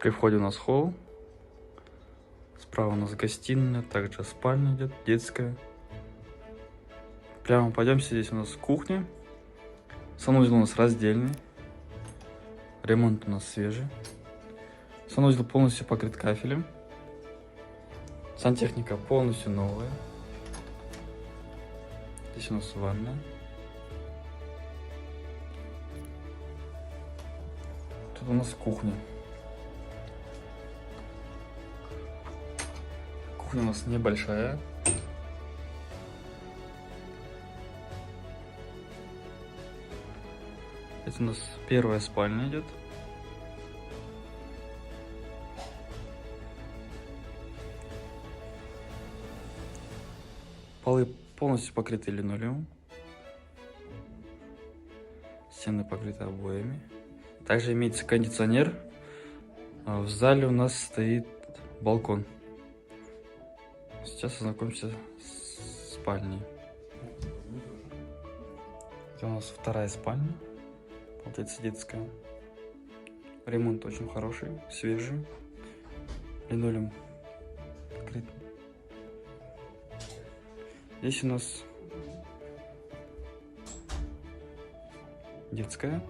При входе у нас холл. Справа у нас гостиная, также спальня идет, детская. Прямо пойдемте, здесь у нас кухня. Санузел у нас раздельный. Ремонт у нас свежий. Санузел полностью покрыт кафелем. Сантехника полностью новая. Здесь у нас ванна. Тут у нас кухня. Кухня у нас небольшая. Это у нас первая спальня идет. Полы полностью покрыты линолеумом. Стены покрыты обоями. Также имеется кондиционер. В зале у нас стоит балкон. Сейчас ознакомимся с спальней. Это у нас вторая спальня. Получается детская. Ремонт очень хороший, свежий. Линолеум покрыт. Здесь у нас детская.